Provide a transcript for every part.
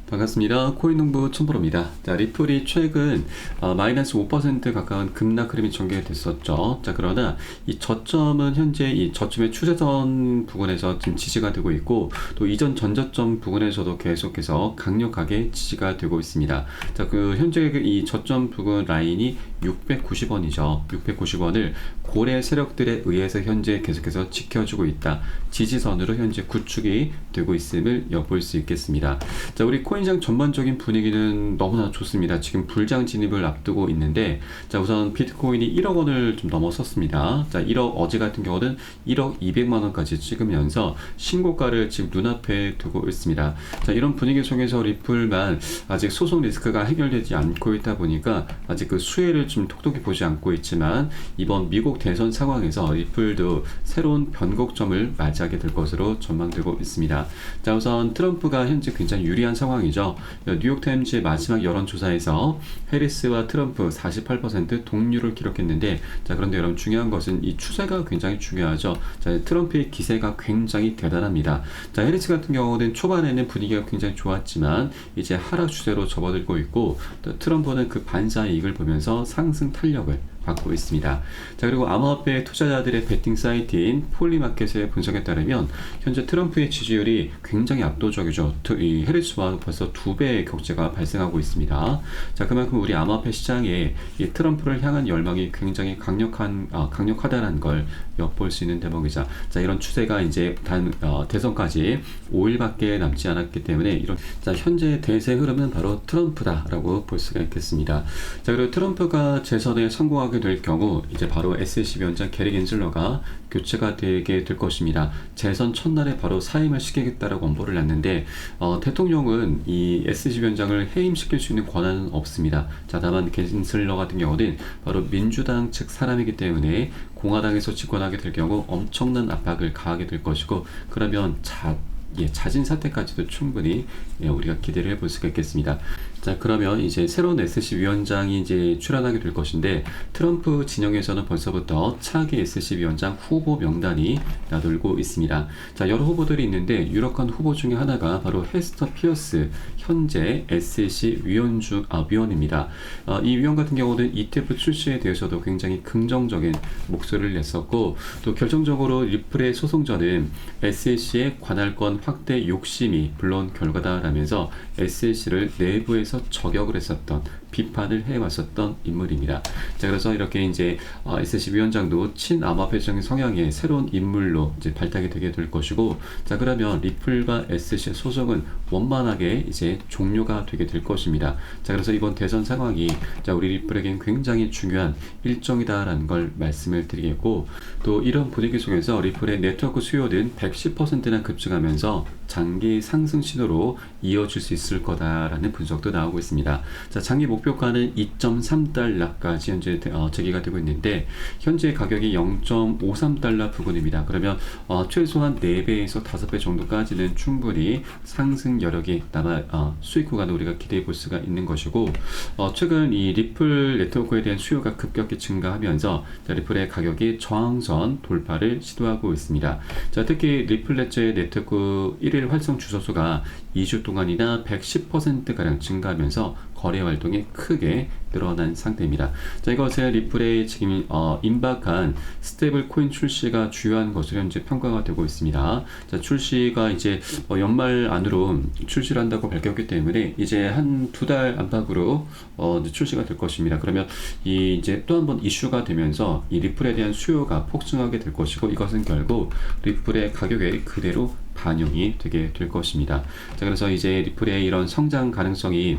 반갑습니다. 코인농부 촌프로입니다. 자, 리플이 최근 마이너스 5% 가까운 급락 흐름이 전개됐었죠. 자, 그러나 이 저점은 현재 이 저점의 추세선 부근에서 지금 지지가 되고 있고, 또 이전 전저점 부근에서도 계속해서 강력하게 지지가 되고 있습니다. 자, 현재 이 저점 부근 라인이 690원이죠. 690원을 고래 세력들에 의해서 현재 계속해서 지켜주고 있다. 지지선으로 현재 구축이 되고 있음을 엿볼 수 있겠습니다. 자, 우리 코인장 전반적인 분위기는 너무나 좋습니다. 지금 불장 진입을 앞두고 있는데, 자, 우선 비트코인이 1억 원을 좀 넘어섰습니다. 자, 1억, 어제 같은 경우는 1억 200만 원까지 찍으면서 신고가를 지금 눈앞에 두고 있습니다. 자, 이런 분위기 속에서 리플만 아직 소송 리스크가 해결되지 않고 있다 보니까 아직 그 수혜를 좀 톡톡히 보지 않고 있지만, 이번 미국 대선 상황에서 리플도 새로운 변곡점을 맞이하게 될 것으로 전망되고 있습니다. 자, 우선 트럼프가 현재 굉장히 유리한 상황이죠. 뉴욕타임즈의 마지막 여론조사에서 해리스와 트럼프 48% 동률을 기록했는데, 자, 그런데 여러분 중요한 것은 이 추세가 굉장히 중요하죠. 자, 트럼프의 기세가 굉장히 대단합니다. 자, 해리스 같은 경우는 초반에는 분위기가 굉장히 좋았지만 이제 하락 추세로 접어들고 있고, 또 트럼프는 그 반사 이익을 보면서 상승 탄력을 받고 있습니다. 자, 그리고 암호화폐 투자자들의 베팅 사이트인 폴리마켓의 분석에 따르면 현재 트럼프의 지지율이 굉장히 압도적이죠. 이 해리스와 벌써 2배의 격차가 발생하고 있습니다. 자, 그만큼 우리 암호화폐 시장에 이 트럼프를 향한 열망이 굉장히 강력하다는 걸 엿볼 수 있는 대목이자, 자, 이런 추세가 이제 대선까지 5일밖에 남지 않았기 때문에 현재 대세 흐름은 바로 트럼프다라고 볼 수가 있겠습니다. 자, 그리고 트럼프가 재선에 성공하게 될 경우 이제 바로 SEC 위원장 게리 겐슬러가 교체가 되게 될 것입니다. 재선 첫날에 바로 사임을 시키겠다라고 엄보를 놨는데, 대통령은 이 SEC 위원장을 해임시킬 수 있는 권한은 없습니다. 자, 다만 겐슬러 같은 경우는 바로 민주당 측 사람이기 때문에 공화당에서 집권하게 될 경우 엄청난 압박을 가하게 될 것이고, 그러면 자진 사퇴까지도 충분히 우리가 기대를 해볼 수가 있겠습니다. 자, 그러면 이제 새로운 SEC 위원장이 이제 출연하게 될 것인데, 트럼프 진영에서는 벌써부터 차기 SEC 위원장 후보 명단이 나돌고 있습니다. 자, 여러 후보들이 있는데 유력한 후보 중에 하나가 바로 헤스터 피어스 현재 SEC 위원입니다. 이 위원 같은 경우는 ETF 출시에 대해서도 굉장히 긍정적인 목소리를 냈었고, 또 결정적으로 리플의 소송전은 SEC의 관할권 확대 욕심이 불러온 결과다라면서 SEC를 내부에서 저격을 했었던, 비판을 해왔었던 인물입니다. 자, 그래서 이렇게 이제 SEC 위원장도 친암호화폐적인 성향의 새로운 인물로 이제 발탁이 되게 될 것이고, 자, 그러면 리플과 SEC의 소송은 원만하게 이제 종료가 되게 될 것입니다. 자, 그래서 이번 대선 상황이 우리 리플에겐 굉장히 중요한 일정이다라는 걸 말씀을 드리겠고, 또 이런 분위기 속에서 리플의 네트워크 수요는 110%나 급증하면서 장기 상승 신호로 이어질 수 있을 거다라는 분석도 나오고 있습니다. 자, 장기 목표가는 2.3달러까지 현재 제기가 되고 있는데, 현재 가격이 0.53달러 부근입니다. 그러면 최소한 4배에서 5배 정도까지는 충분히 상승 여력이 남아 수익 구간을 우리가 기대해 볼 수가 있는 것이고, 최근 이 리플 네트워크에 대한 수요가 급격히 증가하면서 리플의 가격이 저항선 돌파를 시도하고 있습니다. 자, 특히 리플렛의 네트워크 1일 활성 주소수가 2주 동안이나 110%가량 증가하면서 거래 활동이 크게 늘어난 상태입니다. 자, 이것에 리플의 지금 임박한 스테이블 코인 출시가 주요한 것으로 현재 평가가 되고 있습니다. 자, 출시가 이제 연말 안으로 출시를 한다고 밝혔기 때문에 이제 한 2달 안팎으로 이제 출시가 될 것입니다. 그러면 이제 또 한 번 이슈가 되면서 이 리플에 대한 수요가 폭증하게 될 것이고, 이것은 결국 리플의 가격에 그대로 반영이 되게 될 것입니다. 자, 그래서 이제 리플의 이런 성장 가능성이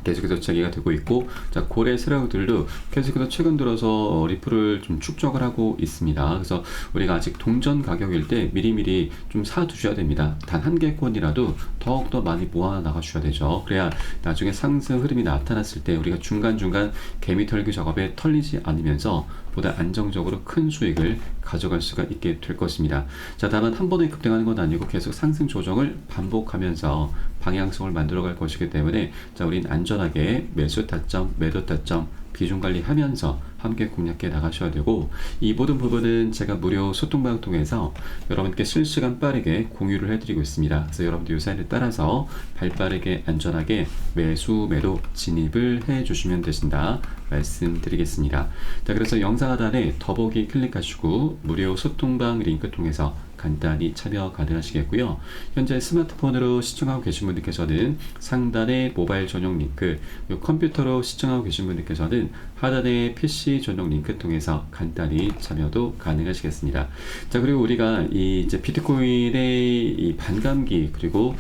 계속해서 제기가 되고 있고, 자, 고래 세력들도 계속해서 최근 들어서 리플을 좀 축적을 하고 있습니다. 그래서 우리가 아직 동전 가격일 때 미리미리 좀 사두셔야 됩니다. 단 한 개권이라도 더욱더 많이 모아 나가셔야 되죠. 그래야 나중에 상승 흐름이 나타났을 때 우리가 중간중간 개미 털기 작업에 털리지 않으면서 보다 안정적으로 큰 수익을 가져갈 수가 있게 될 것입니다. 자, 다만 한 번에 급등하는 건 아니고 계속 상승 조정을 반복하면서 방향성을 만들어갈 것이기 때문에, 자, 우린 안전하게 매수 타점, 매도 타점 비중 관리하면서 함께 공략해 나가셔야 되고, 이 모든 부분은 제가 무료 소통방을 통해서 여러분께 실시간 빠르게 공유를 해드리고 있습니다. 그래서 여러분들 이 사연에 따라서 발빠르게 안전하게 매수 매도 진입을 해 주시면 되신다 말씀드리겠습니다. 자, 그래서 영상 하단에 더보기 클릭하시고 무료 소통방 링크 통해서 간단히 참여 가능하시겠고요. 현재 스마트폰으로 시청하고 계신 분들께서는 상단에 모바일 전용 링크, 컴퓨터로 시청하고 계신 분들께서는 하단에 PC 전용 링크 통해서 간단히 참여도 가능하시겠습니다. 자, 그리고 우리가 이제 비트코인의 이 반감기, 그리고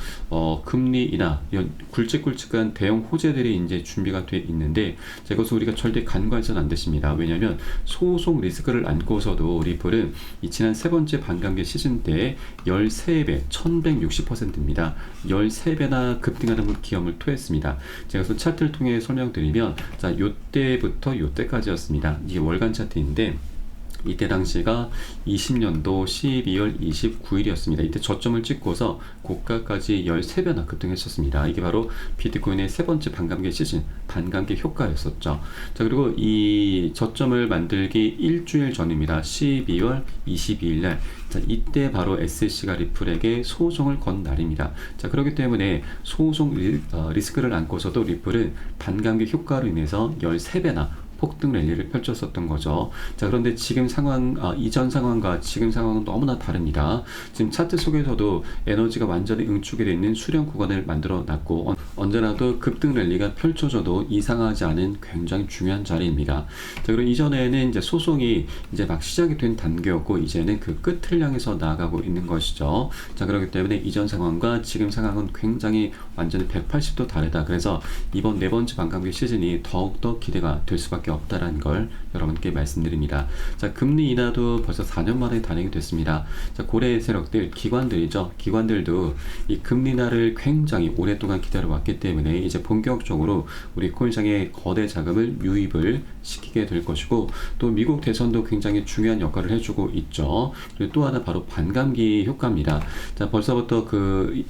금리 인하 이런 굵직굵직한 대형 호재들이 이제 준비가 돼 있는데, 자, 이것을 우리가 절대 간과해서는 안 되십니다. 왜냐하면 소송 리스크를 안고서도 리플은 이 지난 세 번째 반감기 시즌 때 13배, 1160%입니다. 13배나 급등하는 기염을 토했습니다. 제가 그 차트를 통해 설명드리면, 자, 요때부터 요때까지였습니다. 이게 월간 차트인데, 이때 당시가 20년도 12월 29일이었습니다. 이때 저점을 찍고서 고가까지 13배나 급등했었습니다. 이게 바로 비트코인의 세 번째 반감기 시즌, 반감기 효과였었죠. 자, 그리고 이 저점을 만들기 일주일 전입니다. 12월 22일 날. 자, 이때 바로 SEC가 리플에게 소송을 건 날입니다. 자, 그렇기 때문에 소송 리스크를 안고서도 리플은 반감기 효과로 인해서 13배나 폭등 랠리를 펼쳤었던 거죠. 자, 그런데 지금 상황, 이전 상황과 지금 상황은 너무나 다릅니다. 지금 차트 속에서도 에너지가 완전히 응축이 되어 있는 수렴 구간을 만들어 놨고, 언제라도 급등 랠리가 펼쳐져도 이상하지 않은 굉장히 중요한 자리입니다. 자, 그리고 이전에는 이제 소송이 이제 막 시작이 된 단계였고, 이제는 그 끝을 향해서 나아가고 있는 것이죠. 자, 그렇기 때문에 이전 상황과 지금 상황은 굉장히 완전히 180도 다르다. 그래서 이번 네 번째 반감기 시즌이 더욱더 기대가 될 수밖에 없다라는 걸 여러분께 말씀드립니다. 자, 금리 인하도 벌써 4년 만에 단행이 됐습니다. 자, 고래 세력들, 기관들이죠. 기관들도 이 금리 인하를 굉장히 오랫동안 기다려왔기 때문에 이제 본격적으로 우리 코인시장에 거대 자금을 유입을 시키게 될 것이고, 또 미국 대선도 굉장히 중요한 역할을 해주고 있죠. 그리고 또 하나 바로 반감기 효과입니다. 자, 벌써부터 그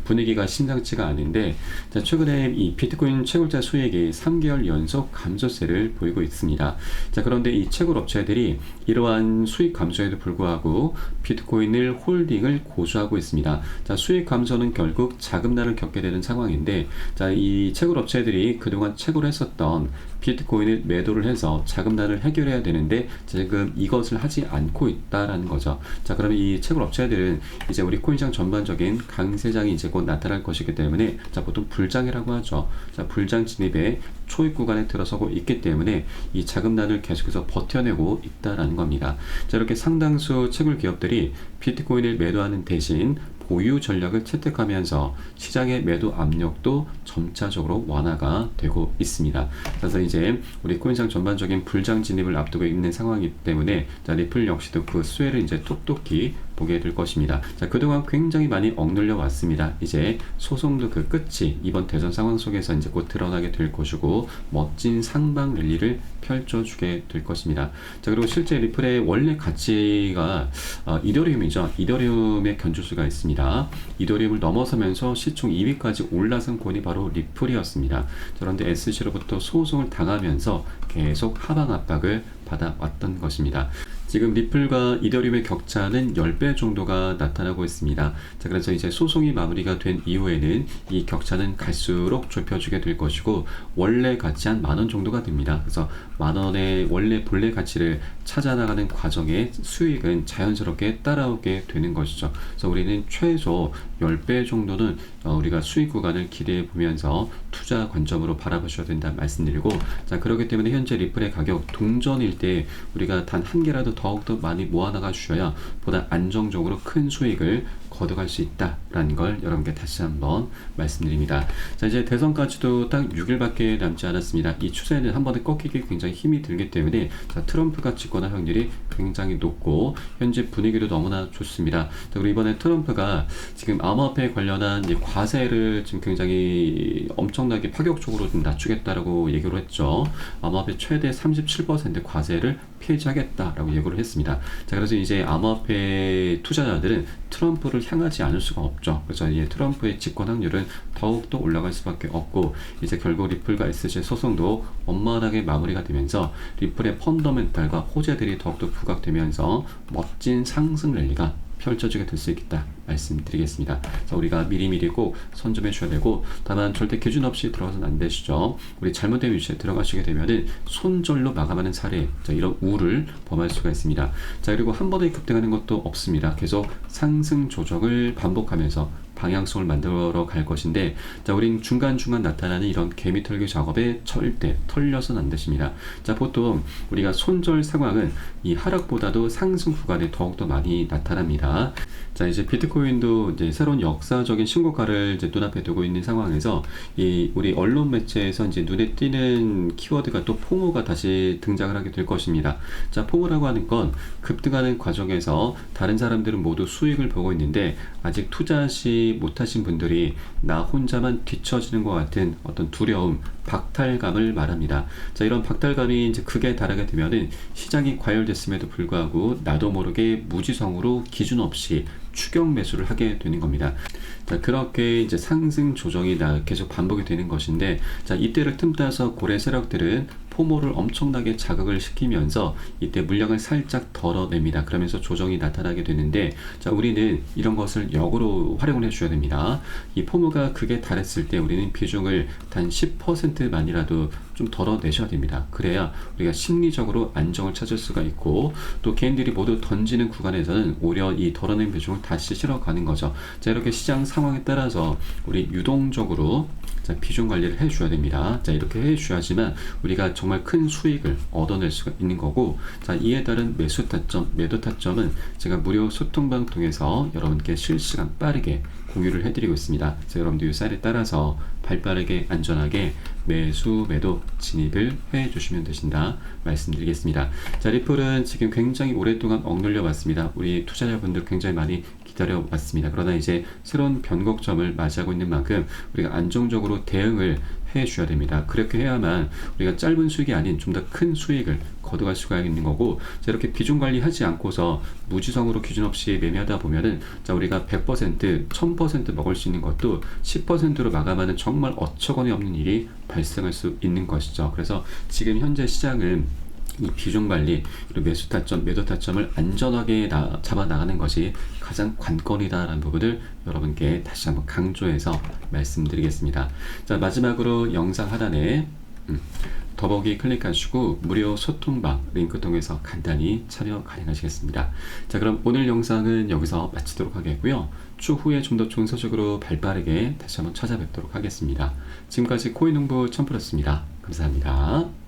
분위기가 심상치가 않은데, 자, 최근에 이 비트코인 채굴자 수익이 3개월 연속 감소세를 보이고 있습니다. 자, 그런데 이 채굴 업체들이 이러한 수익 감소에도 불구하고 비트코인을 홀딩을 고수하고 있습니다. 자, 수익 감소는 결국 자금난을 겪게 되는 상황인데, 자, 이 채굴 업체들이 그동안 채굴을 했었던 비트코인을 매도를 해서 자금난을 해결해야 되는데 지금 이것을 하지 않고 있다라는 거죠. 자, 그러면 이 채굴 업체들은 이제 우리 코인시장 전반적인 강세장이 이제 곧 나타날 것이기 때문에, 자, 보통 불장이라고 하죠. 자, 불장 진입에 초입 구간에 들어서고 있기 때문에 이 자금난을 계속해서 버텨내고 있다라는 겁니다. 자, 이렇게 상당수 채굴 기업들이 비트코인을 매도하는 대신 보유 전략을 채택하면서 시장의 매도 압력도 점차적으로 완화가 되고 있습니다. 그래서 이제 우리 코인시장 전반적인 불장 진입을 앞두고 있는 상황이기 때문에, 자, 리플 역시도 그 수혜를 이제 톡톡히 보게 될 것입니다. 자, 그동안 굉장히 많이 억눌려 왔습니다. 이제 소송도 그 끝이 이번 대선 상황 속에서 이제 곧 드러나게 될 것이고, 멋진 상방 랠리를 펼쳐주게 될 것입니다. 자, 그리고 실제 리플의 원래 가치가 이더리움이죠. 이더리움의 견주수가 있습니다. 이더리움을 넘어서면서 시총 2위까지 올라선 코인이 바로 리플이었습니다. 그런데 SEC로부터 소송을 당하면서 계속 하방 압박을 받아왔던 것입니다. 지금 리플과 이더리움의 격차는 10배 정도가 나타나고 있습니다. 자, 그래서 이제 소송이 마무리가 된 이후에는 이 격차는 갈수록 좁혀지게 될 것이고, 원래 가치 한 10,000원 정도가 됩니다. 그래서 10,000원의 원래 본래 가치를 찾아나가는 과정에 수익은 자연스럽게 따라오게 되는 것이죠. 그래서 우리는 최소 10배 정도는 우리가 수익 구간을 기대해 보면서 투자 관점으로 바라보셔야 된다 말씀드리고, 자, 그렇기 때문에 현재 리플의 가격 동전일 때 우리가 단 한 개라도 더욱더 많이 모아나가 주셔야 보다 안정적으로 큰 수익을 거둬갈 수 있다라는 걸 여러분께 다시 한번 말씀드립니다. 자, 이제 대선까지도 딱 6일밖에 남지 않았습니다. 이 추세는 한 번에 꺾이기 굉장히 힘이 들기 때문에, 자, 트럼프가 집권할 확률이 굉장히 높고 현재 분위기도 너무나 좋습니다. 자, 그리고 이번에 트럼프가 지금 암호화폐에 관련한 이 과세를 지금 굉장히 엄청나게 파격적으로 좀 낮추겠다라고 얘기를 했죠. 암호화폐 최대 37% 과세를 폐지하겠다라고 예고를 했습니다. 자, 그래서 이제 암호화폐 투자자들은 트럼프를 향하지 않을 수가 없죠. 그래서 이 트럼프의 집권 확률은 더욱더 올라갈 수밖에 없고, 이제 결국 리플과 SG 소송도 원만하게 마무리가 되면서 리플의 펀더멘탈과 호재들이 더욱더 부각되면서 멋진 상승 랠리가 펼쳐지게 될 수 있겠다 말씀드리겠습니다. 그래서 우리가 미리미리 꼭 선점해 줘야 되고, 다만 절대 기준 없이 들어가서는 안 되시죠. 우리 잘못된 위치에 들어가시게 되면은 손절로 마감하는 사례, 자, 이런 우를 범할 수가 있습니다. 자, 그리고 한 번에 급등하는 것도 없습니다. 계속 상승 조정을 반복하면서 방향성을 만들어 갈 것인데, 자, 우린 중간중간 나타나는 이런 개미 털기 작업에 절대 털려서는 안 되십니다. 자, 보통 우리가 손절 상황은 이 하락보다도 상승 구간에 더욱더 많이 나타납니다. 자, 이제 비트코인도 이제 새로운 역사적인 신고가를 이제 눈앞에 두고 있는 상황에서 이 우리 언론 매체에서 이제 눈에 띄는 키워드가 또 포모가 다시 등장을 하게 될 것입니다. 자, 포모라고 하는 건 급등하는 과정에서 다른 사람들은 모두 수익을 보고 있는데 아직 투자 시 못하신 분들이 나 혼자만 뒤처지는 것 같은 어떤 두려움, 박탈감을 말합니다. 자, 이런 박탈감이 이제 극에 달하게 되면은 시장이 과열됐음에도 불구하고 나도 모르게 무지성으로 기준 없이 추격 매수를 하게 되는 겁니다. 자, 그렇게 이제 상승 조정이 계속 반복이 되는 것인데, 자, 이때를 틈타서 고래 세력들은 포모를 엄청나게 자극을 시키면서 이때 물량을 살짝 덜어냅니다. 그러면서 조정이 나타나게 되는데, 자, 우리는 이런 것을 역으로 활용을 해줘야 됩니다. 이 포모가 극에 달했을 때 우리는 비중을 단 10%만이라도 좀 덜어내셔야 됩니다. 그래야 우리가 심리적으로 안정을 찾을 수가 있고, 또 개인들이 모두 던지는 구간에서는 오히려 이 덜어낸 비중을 다시 실어가는 거죠. 자, 이렇게 시장 상황에 따라서 우리 유동적으로 자, 비중 관리를 해줘야 됩니다. 자, 이렇게 해줘야지만 우리가 정말 큰 수익을 얻어낼 수가 있는 거고, 자, 이에 따른 매수 타점, 매도 타점은 제가 무료 소통방 통해서 여러분께 실시간 빠르게 공유를 해드리고 있습니다. 그래서 여러분들 이 사이트에 따라서 발빠르게 안전하게 매수, 매도 진입을 해주시면 되신다 말씀드리겠습니다. 자, 리플은 지금 굉장히 오랫동안 억눌려 왔습니다. 우리 투자자분들 굉장히 많이 기다려 왔습니다. 그러나 이제 새로운 변곡점을 맞이하고 있는 만큼 우리가 안정적으로 대응을 해 주셔야 됩니다. 그렇게 해야만 우리가 짧은 수익이 아닌 좀 더 큰 수익을 거둬갈 수가 있는 거고, 자, 이렇게 비중 관리하지 않고서 무지성으로 기준 없이 매매하다 보면은, 자, 우리가 100%, 1000% 먹을 수 있는 것도 10%로 마감하는 정말 어처구니 없는 일이 발생할 수 있는 것이죠. 그래서 지금 현재 시장은 이 비중 관리, 그리고 매수 타점, 매도 타점을 안전하게 잡아 나가는 것이 가장 관건이다라는 부분을 여러분께 다시 한번 강조해서 말씀드리겠습니다. 자, 마지막으로 영상 하단에 더보기 클릭하시고 무료 소통방 링크 통해서 간단히 참여 가능하시겠습니다. 자, 그럼 오늘 영상은 여기서 마치도록 하겠고요. 추후에 좀 더 좋은 소식으로 발빠르게 다시 한번 찾아뵙도록 하겠습니다. 지금까지 코인농부 첨프였습니다. 감사합니다.